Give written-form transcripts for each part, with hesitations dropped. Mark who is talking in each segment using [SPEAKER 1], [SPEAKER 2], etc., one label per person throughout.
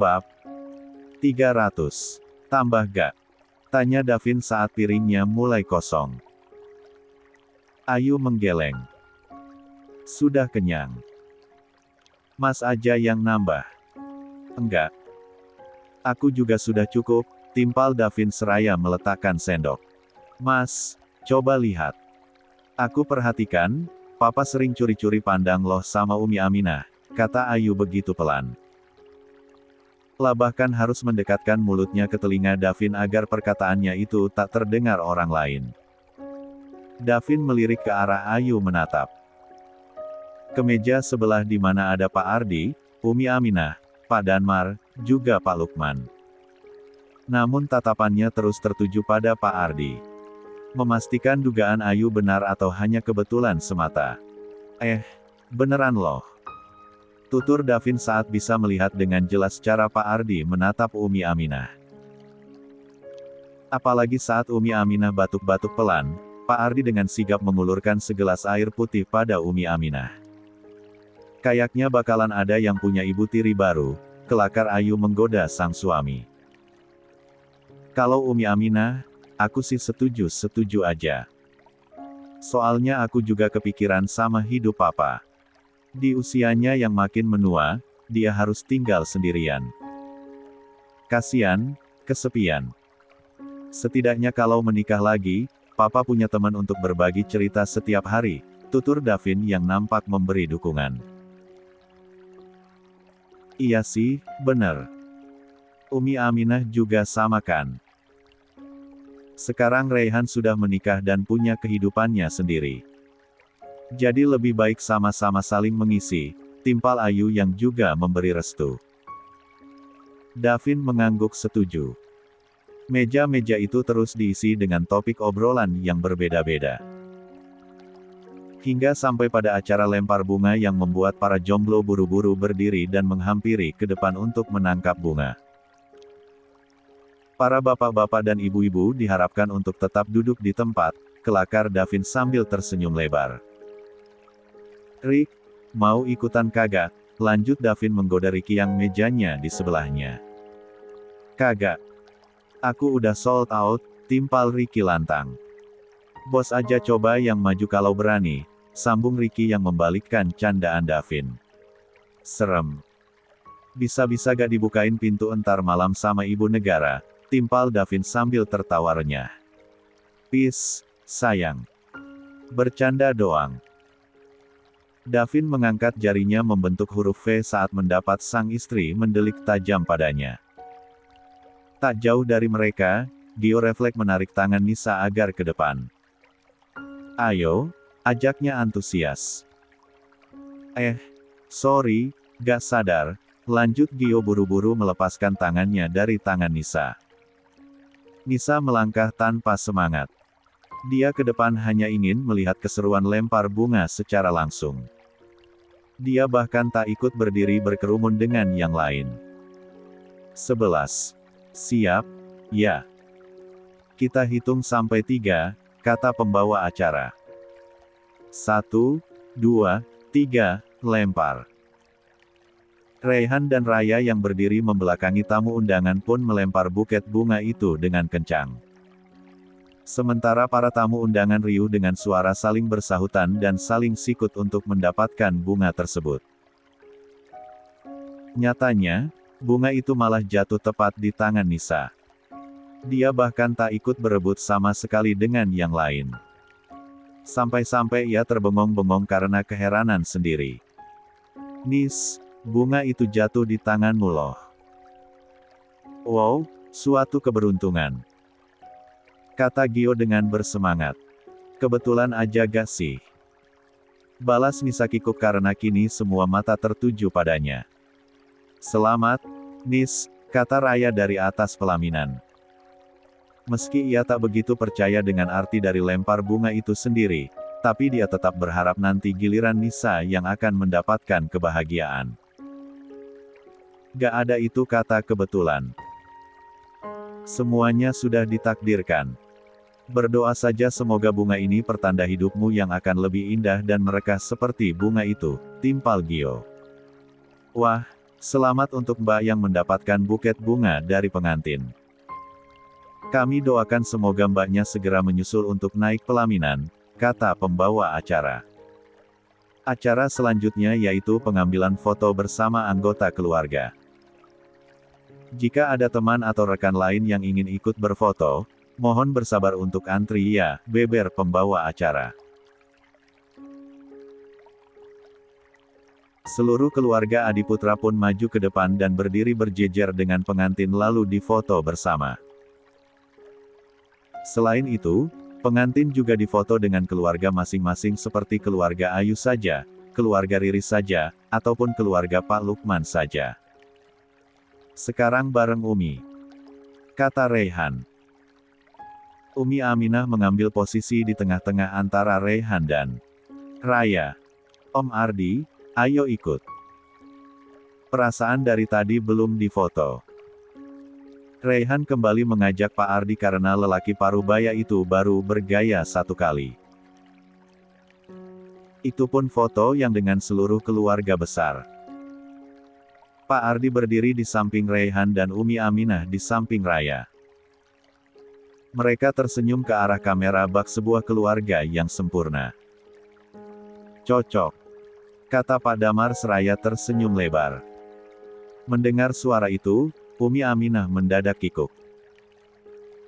[SPEAKER 1] Bab 300. Tambah gak? Tanya Davin saat piringnya mulai kosong. Ayu menggeleng. Sudah kenyang. Mas aja yang nambah. Enggak. Aku juga sudah cukup, timpal Davin seraya meletakkan sendok. Mas, coba lihat. Aku perhatikan, Papa sering curi-curi pandang loh sama Umi Aminah, kata Ayu begitu pelan. Bahkan harus mendekatkan mulutnya ke telinga Davin agar perkataannya itu tak terdengar orang lain. Davin melirik ke arah Ayu menatap. Ke meja sebelah di mana ada Pak Ardi, Umi Aminah, Pak Danmar, juga Pak Lukman. Namun tatapannya terus tertuju pada Pak Ardi. Memastikan dugaan Ayu benar atau hanya kebetulan semata. Beneran loh. Tutur Davin saat bisa melihat dengan jelas cara Pak Ardi menatap Umi Aminah. Apalagi saat Umi Aminah batuk-batuk pelan, Pak Ardi dengan sigap mengulurkan segelas air putih pada Umi Aminah. Kayaknya bakalan ada yang punya ibu tiri baru, kelakar Ayu menggoda sang suami. Kalau Umi Aminah, aku sih setuju aja. Soalnya aku juga kepikiran sama hidup Papa. Di usianya yang makin menua, dia harus tinggal sendirian. Kasian, kesepian. Setidaknya kalau menikah lagi, Papa punya teman untuk berbagi cerita setiap hari, tutur Davin yang nampak memberi dukungan. Iya sih, bener. Umi Aminah juga sama kan. Sekarang Raihan sudah menikah dan punya kehidupannya sendiri. Jadi lebih baik sama-sama saling mengisi, timpal Ayu yang juga memberi restu. Davin mengangguk setuju. Meja-meja itu terus diisi dengan topik obrolan yang berbeda-beda. Hingga sampai pada acara lempar bunga yang membuat para jomblo buru-buru berdiri dan menghampiri ke depan untuk menangkap bunga. Para bapak-bapak dan ibu-ibu diharapkan untuk tetap duduk di tempat, kelakar Davin sambil tersenyum lebar. Rick, mau ikutan kagak? Lanjut Davin menggoda Ricky yang mejanya di sebelahnya. Kagak. Aku udah sold out, timpal Ricky lantang. Bos aja coba yang maju kalau berani, sambung Ricky yang membalikkan candaan Davin. Serem. Bisa-bisa gak dibukain pintu entar malam sama ibu negara, timpal Davin sambil tertawa renyah. Peace, sayang. Bercanda doang. Davin mengangkat jarinya membentuk huruf V saat mendapat sang istri mendelik tajam padanya. Tak jauh dari mereka, Gio refleks menarik tangan Nisa agar ke depan. Ayo, ajaknya antusias. Sorry, gak sadar, lanjut Gio buru-buru melepaskan tangannya dari tangan Nisa. Nisa melangkah tanpa semangat. Dia ke depan hanya ingin melihat keseruan lempar bunga secara langsung. Dia bahkan tak ikut berdiri berkerumun dengan yang lain. 11. Siap? Ya. Kita hitung sampai 3, kata pembawa acara. 1, 2, 3, lempar. Raihan dan Raya yang berdiri membelakangi tamu undangan pun melempar buket bunga itu dengan kencang. Sementara para tamu undangan riuh dengan suara saling bersahutan dan saling sikut untuk mendapatkan bunga tersebut. Nyatanya, bunga itu malah jatuh tepat di tangan Nisa. Dia bahkan tak ikut berebut sama sekali dengan yang lain. Sampai-sampai ia terbengong-bengong karena keheranan sendiri. Nis, bunga itu jatuh di tanganmu loh. Wow, suatu keberuntungan. Kata Gio dengan bersemangat. Kebetulan aja gak sih? Balas Nisa kikuk karena kini semua mata tertuju padanya. Selamat, Nis, kata Raya dari atas pelaminan. Meski ia tak begitu percaya dengan arti dari lempar bunga itu sendiri, tapi dia tetap berharap nanti giliran Nisa yang akan mendapatkan kebahagiaan. Gak ada itu kata kebetulan. Semuanya sudah ditakdirkan. Berdoa saja semoga bunga ini pertanda hidupmu yang akan lebih indah dan merekah seperti bunga itu, timpal Gio. Wah, Selamat untuk Mbak yang mendapatkan buket bunga dari pengantin. Kami doakan semoga Mbaknya segera menyusul untuk naik pelaminan, kata pembawa acara. Acara selanjutnya yaitu pengambilan foto bersama anggota keluarga. Jika ada teman atau rekan lain yang ingin ikut berfoto, mohon bersabar untuk antri ya, beber pembawa acara. Seluruh keluarga Adiputra pun maju ke depan dan berdiri berjejer dengan pengantin lalu difoto bersama. Selain itu, pengantin juga difoto dengan keluarga masing-masing seperti keluarga Ayu saja, keluarga Riri saja, ataupun keluarga Pak Lukman saja. Sekarang bareng Umi, kata Reyhan. Umi Aminah mengambil posisi di tengah-tengah antara Reyhan dan Raya. Om Ardi, ayo ikut. Perasaan dari tadi belum difoto. Reyhan kembali mengajak Pak Ardi karena lelaki parubaya itu baru bergaya satu kali. Itu pun foto yang dengan seluruh keluarga besar. Pak Ardi berdiri di samping Reyhan dan Umi Aminah di samping Raya. Mereka tersenyum ke arah kamera bak sebuah keluarga yang sempurna. Cocok, kata Pak Damar seraya tersenyum lebar. Mendengar suara itu, Umi Aminah mendadak kikuk.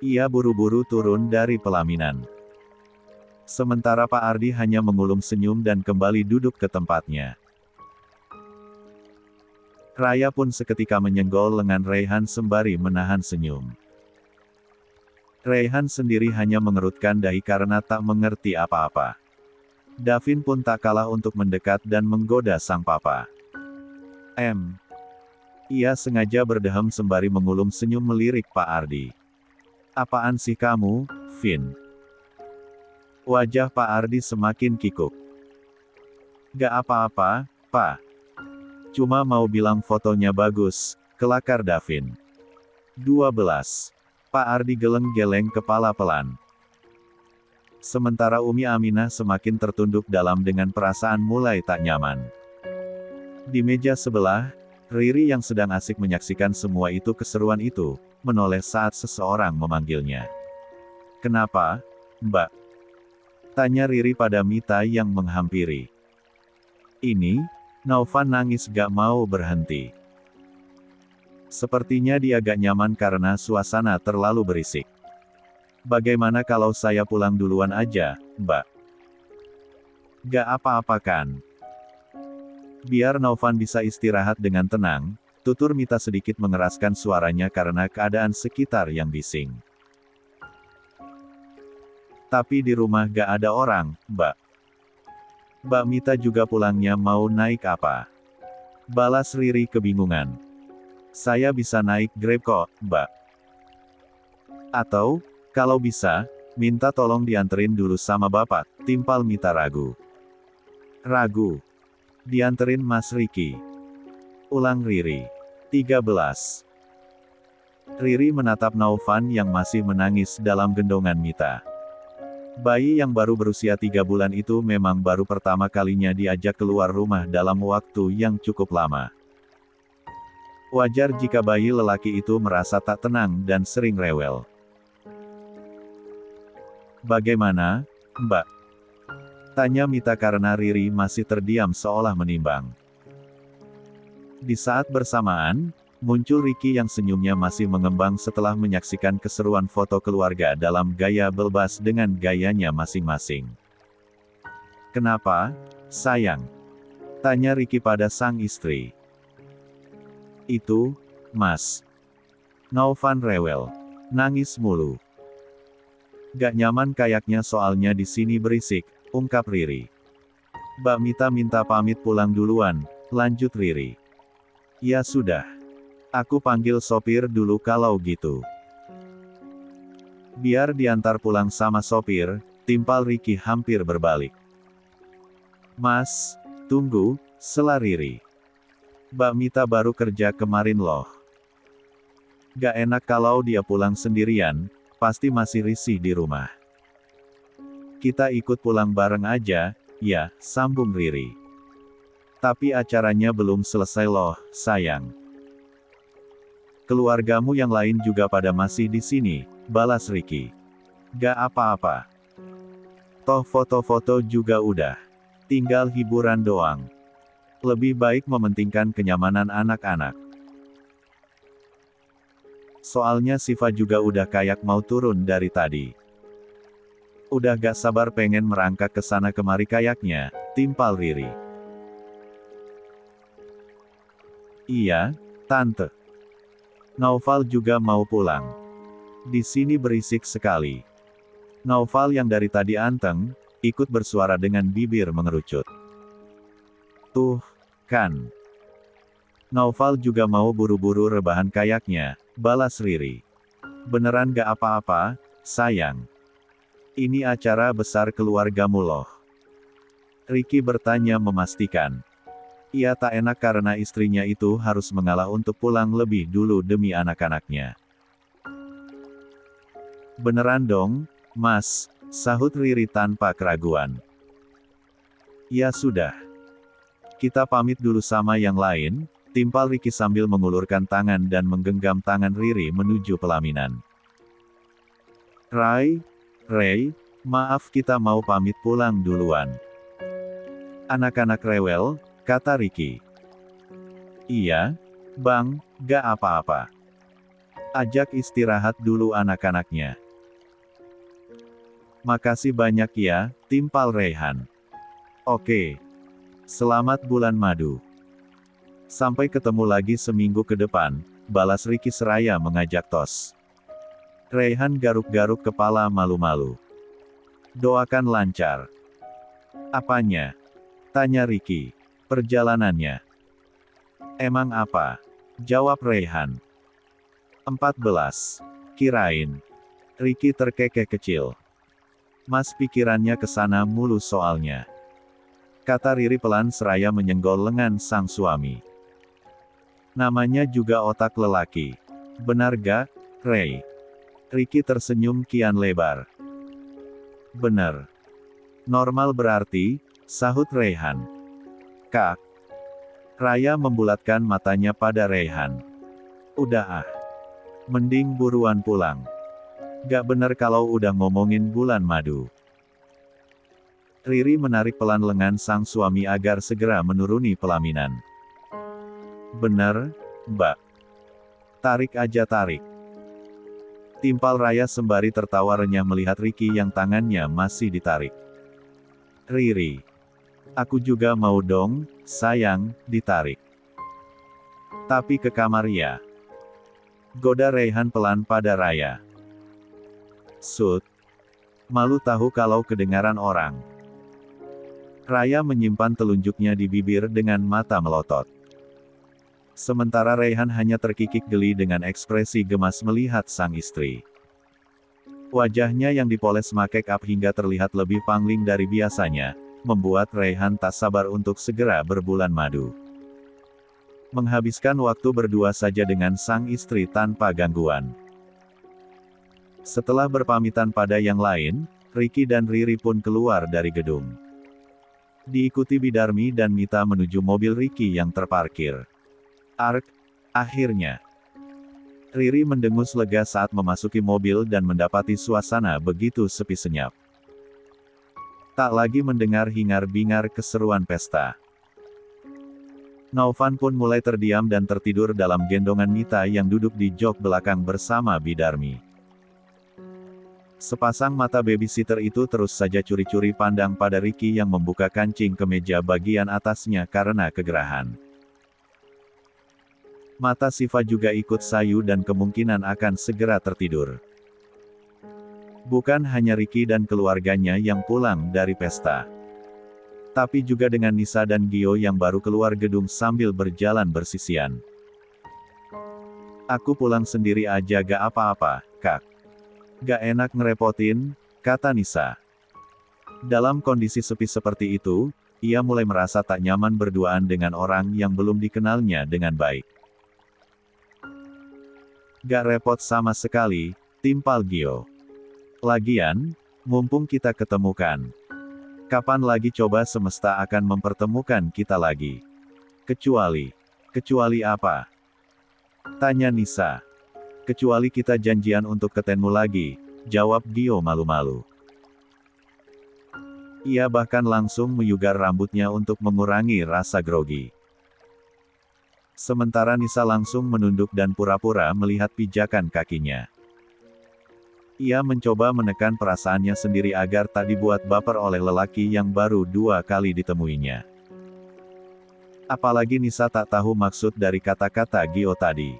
[SPEAKER 1] Ia buru-buru turun dari pelaminan. Sementara Pak Ardi hanya mengulum senyum dan kembali duduk ke tempatnya. Raya pun seketika menyenggol lengan Reyhan sembari menahan senyum. Reyhan sendiri hanya mengerutkan dahi karena tak mengerti apa-apa. Davin pun tak kalah untuk mendekat dan menggoda sang papa. Ia sengaja berdehem sembari mengulum senyum melirik Pak Ardi. Apaan sih kamu, Vin? Wajah Pak Ardi semakin kikuk. Gak apa-apa, Pak. Cuma mau bilang fotonya bagus, kelakar Davin. 12. Pak Ardi geleng-geleng kepala pelan. Sementara Umi Aminah semakin tertunduk dalam dengan perasaan mulai tak nyaman. Di meja sebelah, Riri yang sedang asik menyaksikan semua itu keseruan itu, menoleh saat seseorang memanggilnya. Kenapa, Mbak? Tanya Riri pada Mita yang menghampiri. Ini, Naufan nangis gak mau berhenti. Sepertinya dia gak nyaman karena suasana terlalu berisik. Bagaimana kalau saya pulang duluan aja, Mbak? Gak apa-apa kan? Biar Naufan bisa istirahat dengan tenang, tutur Mita sedikit mengeraskan suaranya karena keadaan sekitar yang bising. Tapi di rumah gak ada orang, Mbak. Mbak Mita juga pulangnya mau naik apa? Balas Riri kebingungan. Saya bisa naik Grab kok, Mbak. Atau, kalau bisa, minta tolong dianterin dulu sama Bapak, timpal Mita ragu. Ragu. Dianterin Mas Riki. Ulang Riri. 13. Riri menatap Naufan yang masih menangis dalam gendongan Mita. Bayi yang baru berusia 3 bulan itu memang baru pertama kalinya diajak keluar rumah dalam waktu yang cukup lama. Wajar jika bayi lelaki itu merasa tak tenang dan sering rewel. Bagaimana, Mbak? Tanya Mita karena Riri masih terdiam seolah menimbang. Di saat bersamaan, muncul Riki yang senyumnya masih mengembang setelah menyaksikan keseruan foto keluarga dalam gaya bebas dengan gayanya masing-masing. Kenapa, sayang? Tanya Riki pada sang istri. Itu, Mas. Naufan rewel. Nangis mulu. Gak nyaman kayaknya soalnya di sini berisik, ungkap Riri. Mbak Mita minta pamit pulang duluan, lanjut Riri. Ya sudah. Aku panggil sopir dulu kalau gitu. Biar diantar pulang sama sopir, timpal Riki hampir berbalik. Mas, tunggu, sela Riri. Mbak Mita baru kerja kemarin loh. Gak enak kalau dia pulang sendirian, pasti masih risih di rumah. Kita ikut pulang bareng aja, ya, sambung Riri. Tapi acaranya belum selesai loh, sayang. Keluargamu yang lain juga pada masih di sini, balas Ricky. Gak apa-apa. Toh foto-foto juga udah. Tinggal hiburan doang. Lebih baik mementingkan kenyamanan anak-anak. Soalnya Siva juga udah kayak mau turun dari tadi. Udah gak sabar pengen merangkak ke sana kemari kayaknya, timpal Riri. Iya, Tante. Naufal juga mau pulang. Di sini berisik sekali. Naufal yang dari tadi anteng, ikut bersuara dengan bibir mengerucut. Tuh, kan. Naufal juga mau buru-buru rebahan kayaknya, balas Riri. Beneran gak apa-apa, sayang. Ini acara besar keluargamu loh. Ricky bertanya memastikan. Ia tak enak karena istrinya itu harus mengalah untuk pulang lebih dulu demi anak-anaknya. Beneran dong, Mas, sahut Riri tanpa keraguan. Ya sudah. Kita pamit dulu sama yang lain, timpal Ricky sambil mengulurkan tangan dan menggenggam tangan Riri menuju pelaminan. Ray, maaf kita mau pamit pulang duluan. Anak-anak rewel, kata Ricky. Iya, Bang, gak apa-apa. Ajak istirahat dulu anak-anaknya. Makasih banyak ya, timpal Reyhan. Oke. Selamat bulan madu. Sampai ketemu lagi seminggu ke depan, balas Ricky seraya mengajak tos. Reyhan garuk-garuk kepala malu-malu. Doakan lancar. Apanya? Tanya Ricky. Perjalanannya. Emang apa? Jawab Reyhan. 14. Kirain. Ricky terkekeh kecil. Mas pikirannya ke sana mulu soalnya. Kata Riri pelan seraya menyenggol lengan sang suami. Namanya juga otak lelaki. Benar gak, Ray? Ricky tersenyum kian lebar. Bener. Normal berarti, sahut Reyhan. Kak. Raya membulatkan matanya pada Reyhan. Udah ah. Mending buruan pulang. Gak bener kalau udah ngomongin bulan madu. Riri menarik pelan lengan sang suami agar segera menuruni pelaminan. Bener, Mbak. Tarik aja tarik. Timpal Raya sembari tertawa renyah melihat Ricky yang tangannya masih ditarik. Riri. Aku juga mau dong, sayang, ditarik. Tapi ke kamar ya. Goda Reyhan pelan pada Raya. Sud. Malu tahu kalau kedengaran orang. Raya menyimpan telunjuknya di bibir dengan mata melotot. Sementara Reyhan hanya terkikik geli dengan ekspresi gemas melihat sang istri. Wajahnya yang dipoles make up hingga terlihat lebih pangling dari biasanya, membuat Reyhan tak sabar untuk segera berbulan madu. Menghabiskan waktu berdua saja dengan sang istri tanpa gangguan. Setelah berpamitan pada yang lain, Ricky dan Riri pun keluar dari gedung. Diikuti Bidarmi dan Mita menuju mobil Ricky yang terparkir. Akhirnya. Riri mendengus lega saat memasuki mobil dan mendapati suasana begitu sepi senyap. Tak lagi mendengar hingar-bingar keseruan pesta. Naufan pun mulai terdiam dan tertidur dalam gendongan Mita yang duduk di jok belakang bersama Bidarmi. Sepasang mata babysitter itu terus saja curi-curi pandang pada Ricky yang membuka kancing kemeja bagian atasnya karena kegerahan. Mata Siva juga ikut sayu dan kemungkinan akan segera tertidur. Bukan hanya Ricky dan keluarganya yang pulang dari pesta. Tapi juga dengan Nisa dan Gio yang baru keluar gedung sambil berjalan bersisian. Aku pulang sendiri aja gak apa-apa, Kak. Gak enak ngerepotin, kata Nisa. Dalam kondisi sepi seperti itu, ia mulai merasa tak nyaman berduaan dengan orang yang belum dikenalnya dengan baik. Gak repot sama sekali, timpal Gio. Lagian, mumpung kita ketemukan. Kapan lagi coba semesta akan mempertemukan kita lagi? Kecuali apa? Tanya Nisa. Kecuali kita janjian untuk ketenmu lagi, jawab Gio malu-malu. Ia bahkan langsung menyugar rambutnya untuk mengurangi rasa grogi. Sementara Nisa langsung menunduk dan pura-pura melihat pijakan kakinya. Ia mencoba menekan perasaannya sendiri agar tak dibuat baper oleh lelaki yang baru 2 kali ditemuinya. Apalagi Nisa tak tahu maksud dari kata-kata Gio tadi.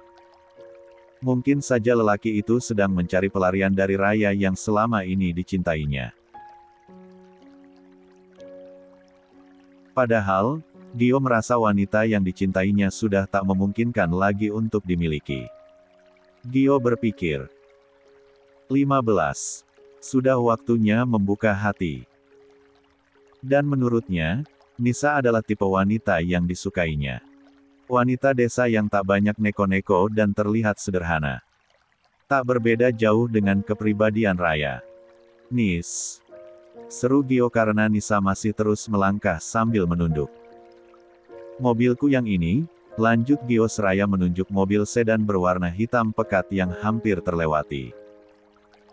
[SPEAKER 1] Mungkin saja lelaki itu sedang mencari pelarian dari Raya yang selama ini dicintainya. Padahal, Gio merasa wanita yang dicintainya sudah tak memungkinkan lagi untuk dimiliki. Gio berpikir, 15. Sudah waktunya membuka hati. Dan menurutnya, Nisa adalah tipe wanita yang disukainya. Wanita desa yang tak banyak neko-neko dan terlihat sederhana. Tak berbeda jauh dengan kepribadian Raya. Nis. Seru Gio karena Nisa masih terus melangkah sambil menunduk. Mobilku yang ini, lanjut Gio seraya menunjuk mobil sedan berwarna hitam pekat yang hampir terlewati.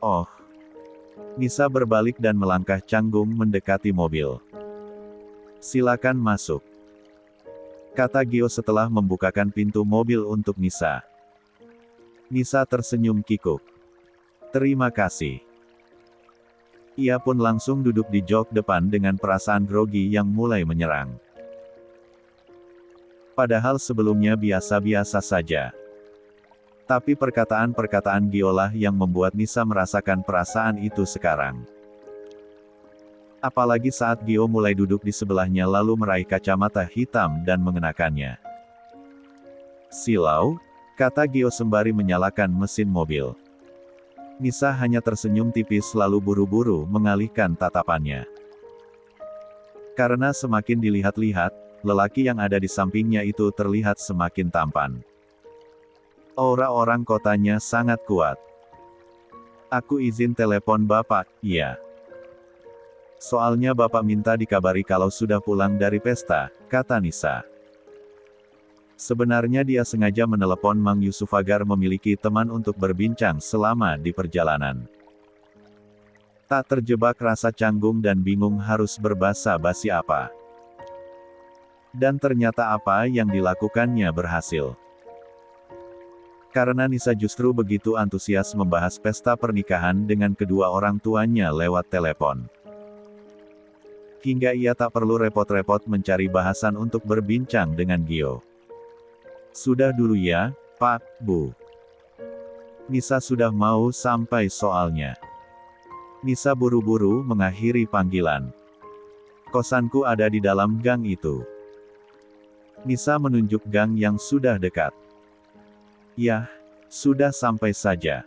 [SPEAKER 1] Oh. Nisa berbalik dan melangkah canggung mendekati mobil. Silakan masuk. Kata Gio setelah membukakan pintu mobil untuk Nisa. Nisa tersenyum kikuk. Terima kasih. Ia pun langsung duduk di jok depan dengan perasaan grogi yang mulai menyerang. Padahal sebelumnya biasa-biasa saja. Tapi perkataan-perkataan Giolah yang membuat Nisa merasakan perasaan itu sekarang. Apalagi saat Gio mulai duduk di sebelahnya lalu meraih kacamata hitam dan mengenakannya. Silau, kata Gio sembari menyalakan mesin mobil. Nisa hanya tersenyum tipis lalu buru-buru mengalihkan tatapannya. Karena semakin dilihat-lihat, lelaki yang ada di sampingnya itu terlihat semakin tampan. Aura orang kotanya sangat kuat. Aku izin telepon Bapak, iya. Soalnya Bapak minta dikabari kalau sudah pulang dari pesta, kata Nisa. Sebenarnya dia sengaja menelepon Mang Yusuf agar memiliki teman untuk berbincang selama di perjalanan. Tak terjebak rasa canggung dan bingung harus berbasa-basi apa. Dan ternyata apa yang dilakukannya berhasil. Karena Nisa justru begitu antusias membahas pesta pernikahan dengan kedua orang tuanya lewat telepon. Hingga ia tak perlu repot-repot mencari bahasan untuk berbincang dengan Gio. Sudah dulu ya, Pak, Bu. Nisa sudah mau sampai soalnya. Nisa buru-buru mengakhiri panggilan. Kosanku ada di dalam gang itu. Nisa menunjuk gang yang sudah dekat. Yah, sudah sampai saja.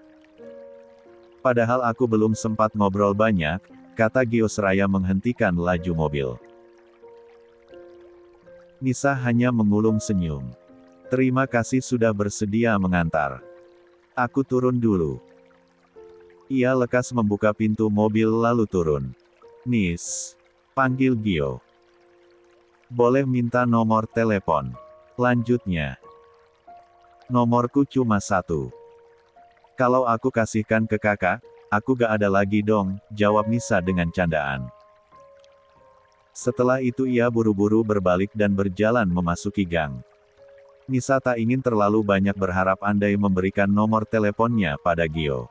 [SPEAKER 1] Padahal aku belum sempat ngobrol banyak, kata Gio seraya menghentikan laju mobil. Nisa hanya mengulum senyum. Terima kasih sudah bersedia mengantar. Aku turun dulu. Ia lekas membuka pintu mobil lalu turun. Nis, panggil Gio. Boleh minta nomor telepon. Lanjutnya. Nomorku cuma 1. Kalau aku kasihkan ke kakak, aku gak ada lagi dong, jawab Nisa dengan candaan. Setelah itu ia buru-buru berbalik dan berjalan memasuki gang. Nisa tak ingin terlalu banyak berharap andai memberikan nomor teleponnya pada Gio.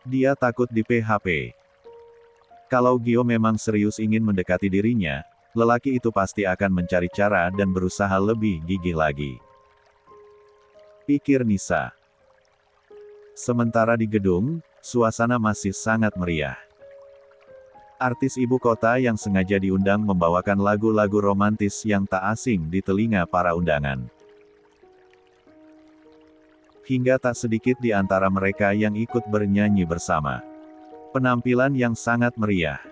[SPEAKER 1] Dia takut di PHP. Kalau Gio memang serius ingin mendekati dirinya, lelaki itu pasti akan mencari cara dan berusaha lebih gigih lagi. Pikir Nisa. Sementara di gedung, suasana masih sangat meriah. Artis ibu kota yang sengaja diundang membawakan lagu-lagu romantis yang tak asing di telinga para undangan. Hingga tak sedikit di antara mereka yang ikut bernyanyi bersama. Penampilan yang sangat meriah.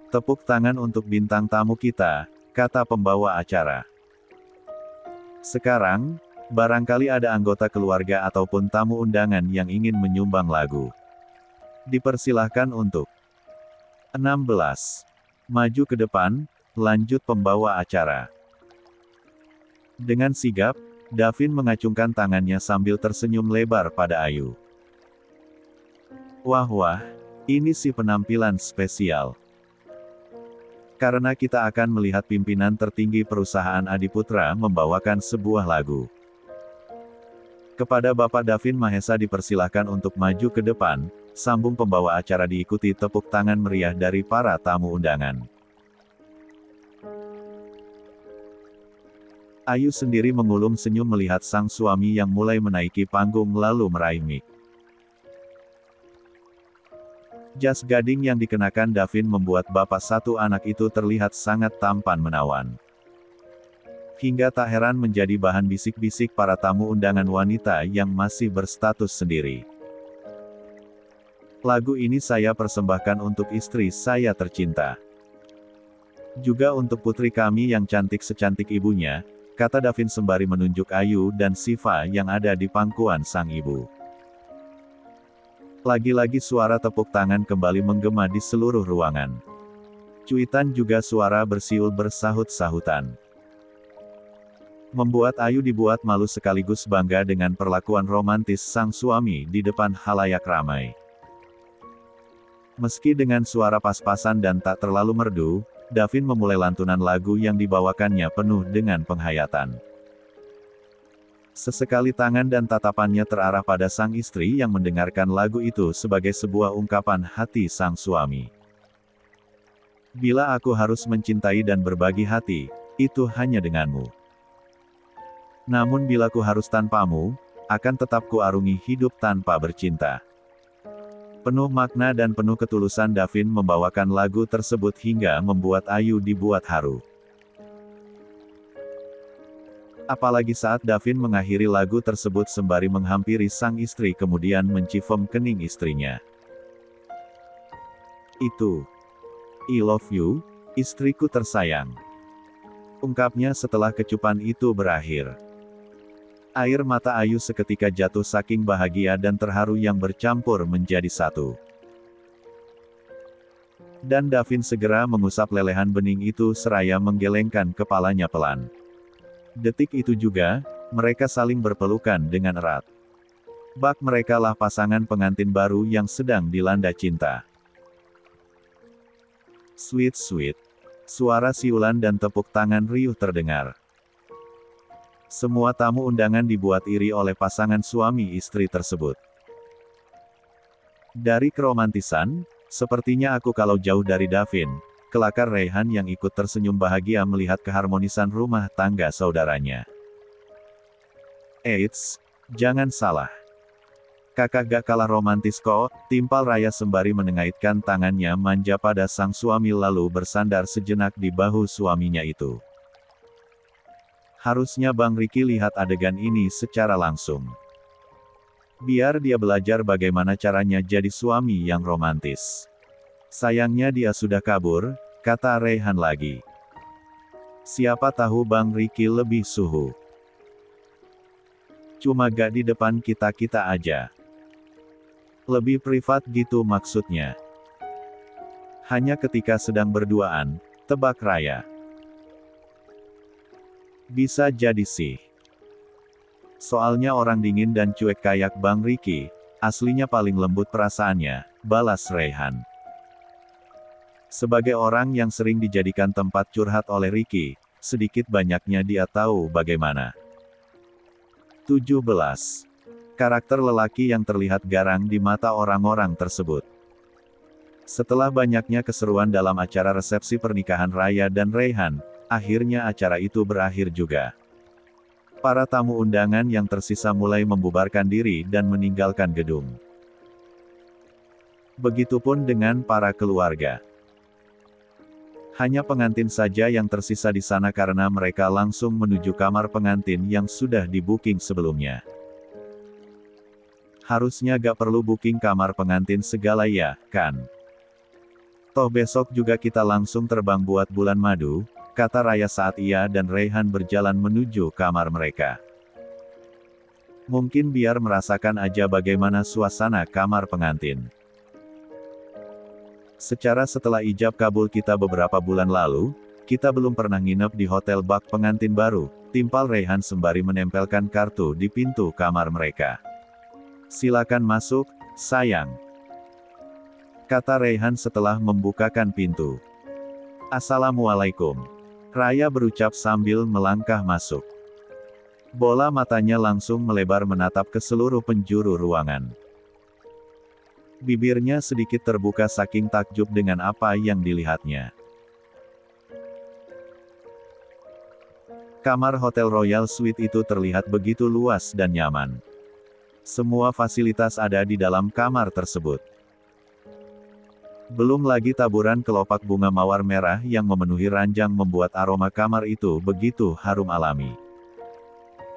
[SPEAKER 1] Tepuk tangan untuk bintang tamu kita, kata pembawa acara. Sekarang, barangkali ada anggota keluarga ataupun tamu undangan yang ingin menyumbang lagu. Dipersilahkan untuk 16. Maju ke depan, lanjut pembawa acara. Dengan sigap, Davin mengacungkan tangannya sambil tersenyum lebar pada Ayu. Wah wah, ini sih penampilan spesial. Karena kita akan melihat pimpinan tertinggi perusahaan Adiputra membawakan sebuah lagu. Kepada Bapak Davin Mahesa dipersilahkan untuk maju ke depan, sambung pembawa acara diikuti tepuk tangan meriah dari para tamu undangan. Ayu sendiri mengulum senyum melihat sang suami yang mulai menaiki panggung lalu meraih mic. Jas gading yang dikenakan Davin membuat bapak satu anak itu terlihat sangat tampan menawan. Hingga tak heran menjadi bahan bisik-bisik para tamu undangan wanita yang masih berstatus sendiri. Lagu ini saya persembahkan untuk istri saya tercinta. Juga untuk putri kami yang cantik secantik ibunya, kata Davin sembari menunjuk Ayu dan Siva yang ada di pangkuan sang ibu. Lagi-lagi suara tepuk tangan kembali menggema di seluruh ruangan. Cuitan juga suara bersiul bersahut-sahutan. Membuat Ayu dibuat malu sekaligus bangga dengan perlakuan romantis sang suami di depan halayak ramai. Meski dengan suara pas-pasan dan tak terlalu merdu, Davin memulai lantunan lagu yang dibawakannya penuh dengan penghayatan. Sesekali tangan dan tatapannya terarah pada sang istri yang mendengarkan lagu itu sebagai sebuah ungkapan hati sang suami. Bila aku harus mencintai dan berbagi hati, itu hanya denganmu. Namun bila ku harus tanpamu, akan tetap ku arungi hidup tanpa bercinta. Penuh makna dan penuh ketulusan Davin membawakan lagu tersebut hingga membuat Ayu dibuat haru. Apalagi saat Davin mengakhiri lagu tersebut sembari menghampiri sang istri kemudian mencifem kening istrinya. Itu. I love you, istriku tersayang. Ungkapnya setelah kecupan itu berakhir. Air mata Ayu seketika jatuh saking bahagia dan terharu yang bercampur menjadi satu. Dan Davin segera mengusap lelehan bening itu seraya menggelengkan kepalanya pelan. Detik itu juga, mereka saling berpelukan dengan erat. Bak mereka lah pasangan pengantin baru yang sedang dilanda cinta. Sweet sweet. Suara siulan dan tepuk tangan riuh terdengar. Semua tamu undangan dibuat iri oleh pasangan suami istri tersebut. Dari keromantisan, sepertinya aku kalau jauh dari Davin, kelakar Raihan yang ikut tersenyum bahagia melihat keharmonisan rumah tangga saudaranya. Eits, jangan salah. Kakak gak kalah romantis kok, timpal Raya sembari menengaitkan tangannya manja pada sang suami lalu bersandar sejenak di bahu suaminya itu. Harusnya Bang Riki lihat adegan ini secara langsung. Biar dia belajar bagaimana caranya jadi suami yang romantis. Sayangnya dia sudah kabur, kata Raihan lagi. Siapa tahu Bang Riki lebih suhu. Cuma gak di depan kita-kita aja. Lebih privat gitu maksudnya. Hanya ketika sedang berduaan, tebak Raya. Bisa jadi sih. Soalnya orang dingin dan cuek kayak Bang Riki, aslinya paling lembut perasaannya, balas Raihan. Sebagai orang yang sering dijadikan tempat curhat oleh Riki, sedikit banyaknya dia tahu bagaimana. 17. Karakter lelaki yang terlihat garang di mata orang-orang tersebut. Setelah banyaknya keseruan dalam acara resepsi pernikahan Raya dan Raihan, akhirnya acara itu berakhir juga. Para tamu undangan yang tersisa mulai membubarkan diri dan meninggalkan gedung. Begitupun dengan para keluarga. Hanya pengantin saja yang tersisa di sana karena mereka langsung menuju kamar pengantin yang sudah di-booking sebelumnya. Harusnya gak perlu booking kamar pengantin segala ya, kan? Toh besok juga kita langsung terbang buat bulan madu, kata Raya saat ia dan Raihan berjalan menuju kamar mereka. Mungkin biar merasakan aja bagaimana suasana kamar pengantin. Secara setelah ijab kabul kita beberapa bulan lalu, kita belum pernah nginep di hotel bak pengantin baru, timpal Raihan sembari menempelkan kartu di pintu kamar mereka. Silakan masuk, sayang. Kata Raihan setelah membukakan pintu. Assalamualaikum. Raya berucap sambil melangkah masuk. Bola matanya langsung melebar menatap ke seluruh penjuru ruangan. Bibirnya sedikit terbuka saking takjub dengan apa yang dilihatnya. Kamar Hotel Royal Suite itu terlihat begitu luas dan nyaman. Semua fasilitas ada di dalam kamar tersebut. Belum lagi taburan kelopak bunga mawar merah yang memenuhi ranjang membuat aroma kamar itu begitu harum alami.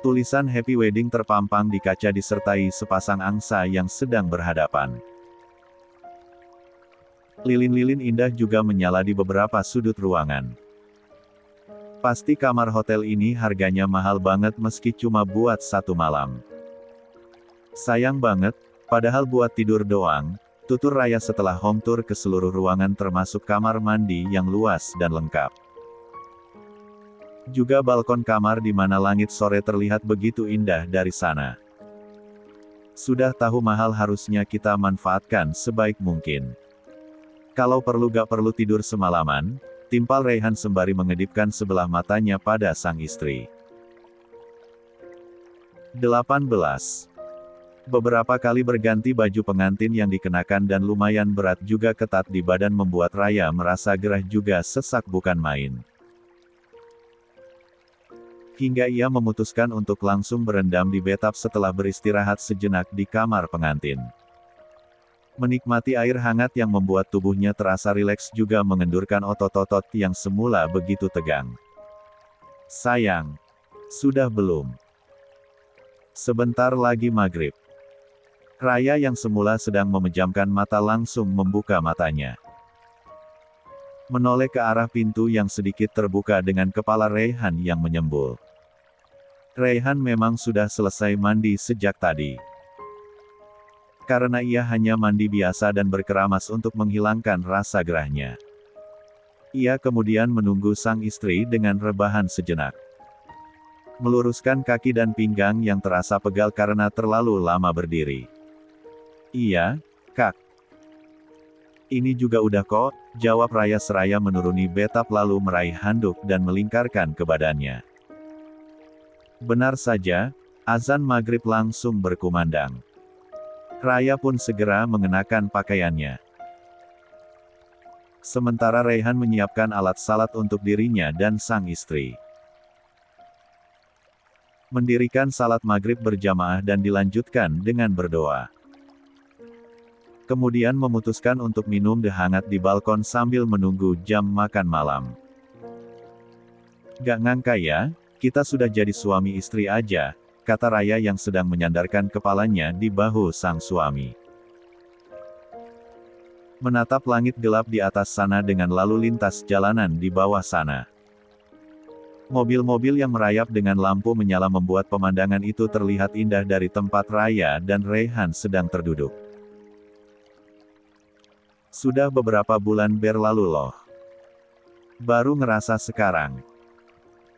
[SPEAKER 1] Tulisan Happy Wedding terpampang di kaca disertai sepasang angsa yang sedang berhadapan. Lilin-lilin indah juga menyala di beberapa sudut ruangan. Pasti kamar hotel ini harganya mahal banget meski cuma buat 1 malam. Sayang banget, padahal buat tidur doang, tutur Raya setelah home tour ke seluruh ruangan termasuk kamar mandi yang luas dan lengkap. Juga balkon kamar di mana langit sore terlihat begitu indah dari sana. Sudah tahu mahal harusnya kita manfaatkan sebaik mungkin. Kalau perlu gak perlu tidur semalaman, timpal Raihan sembari mengedipkan sebelah matanya pada sang istri. 18. Beberapa kali berganti baju pengantin yang dikenakan dan lumayan berat juga ketat di badan membuat Raya merasa gerah juga sesak bukan main. Hingga ia memutuskan untuk langsung berendam di bathtub setelah beristirahat sejenak di kamar pengantin. Menikmati air hangat yang membuat tubuhnya terasa rileks juga mengendurkan otot-otot yang semula begitu tegang. Sayang, sudah belum? Sebentar lagi maghrib. Raya yang semula sedang memejamkan mata langsung membuka matanya. Menoleh ke arah pintu yang sedikit terbuka dengan kepala Raihan yang menyembul. Raihan memang sudah selesai mandi sejak tadi. Karena ia hanya mandi biasa dan berkeramas untuk menghilangkan rasa gerahnya. Ia kemudian menunggu sang istri dengan rebahan sejenak. Meluruskan kaki dan pinggang yang terasa pegal karena terlalu lama berdiri. Iya, Kak. Ini juga udah kok, jawab Raya seraya menuruni bathtub lalu meraih handuk dan melingkarkan ke badannya. Benar saja, azan maghrib langsung berkumandang. Raya pun segera mengenakan pakaiannya. Sementara Raihan menyiapkan alat salat untuk dirinya dan sang istri. Mendirikan salat maghrib berjamaah dan dilanjutkan dengan berdoa. Kemudian memutuskan untuk minum teh hangat di balkon sambil menunggu jam makan malam. Gak ngangka ya, kita sudah jadi suami istri aja, kata Raya yang sedang menyandarkan kepalanya di bahu sang suami. Menatap langit gelap di atas sana dengan lalu lintas jalanan di bawah sana. Mobil-mobil yang merayap dengan lampu menyala membuat pemandangan itu terlihat indah dari tempat Raya dan Raihan sedang terduduk. Sudah beberapa bulan berlalu loh. Baru ngerasa sekarang.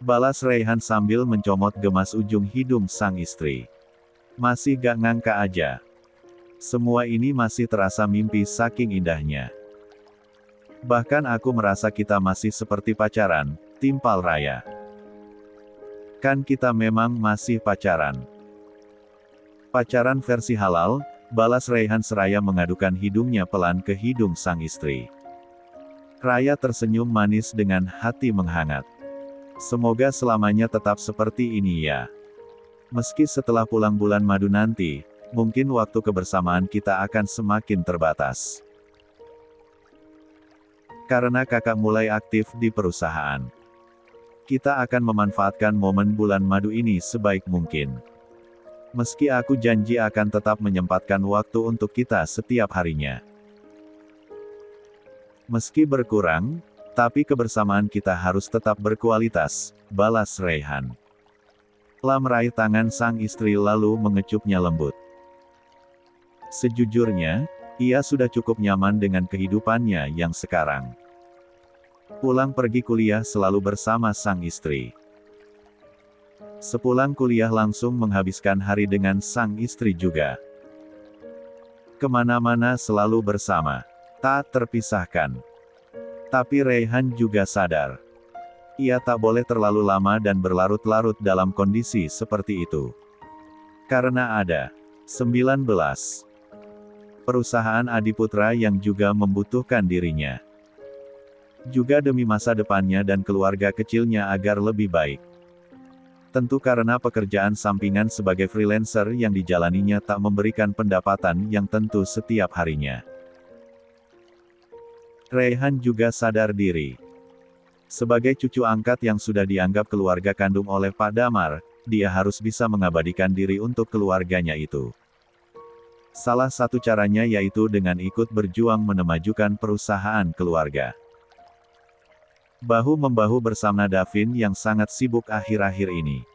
[SPEAKER 1] Balas Raihan sambil mencomot gemas ujung hidung sang istri. Masih gak ngangka aja. Semua ini masih terasa mimpi saking indahnya. Bahkan aku merasa kita masih seperti pacaran, timpal Raya. Kan kita memang masih pacaran. Pacaran versi halal, balas Raihan seraya mengadukan hidungnya pelan ke hidung sang istri. Raya tersenyum manis dengan hati menghangat. Semoga selamanya tetap seperti ini ya. Meski setelah pulang bulan madu nanti, mungkin waktu kebersamaan kita akan semakin terbatas. Karena kakak mulai aktif di perusahaan. Kita akan memanfaatkan momen bulan madu ini sebaik mungkin. Meski aku janji akan tetap menyempatkan waktu untuk kita setiap harinya. Meski berkurang, tapi kebersamaan kita harus tetap berkualitas, balas Raihan. Lam meraih tangan sang istri lalu mengecupnya lembut. Sejujurnya, ia sudah cukup nyaman dengan kehidupannya yang sekarang. Pulang pergi kuliah selalu bersama sang istri. Sepulang kuliah langsung menghabiskan hari dengan sang istri juga. Kemana-mana selalu bersama. Tak terpisahkan. Tapi Raihan juga sadar. Ia tak boleh terlalu lama dan berlarut-larut dalam kondisi seperti itu. Karena ada 19 perusahaan Adiputra yang juga membutuhkan dirinya. Juga demi masa depannya dan keluarga kecilnya agar lebih baik. Tentu karena pekerjaan sampingan sebagai freelancer yang dijalaninya tak memberikan pendapatan yang tentu setiap harinya. Raihan juga sadar diri. Sebagai cucu angkat yang sudah dianggap keluarga kandung oleh Pak Damar, dia harus bisa mengabadikan diri untuk keluarganya itu. Salah satu caranya yaitu dengan ikut berjuang memajukan perusahaan keluarga. Bahu-membahu bersama Davin yang sangat sibuk akhir-akhir ini.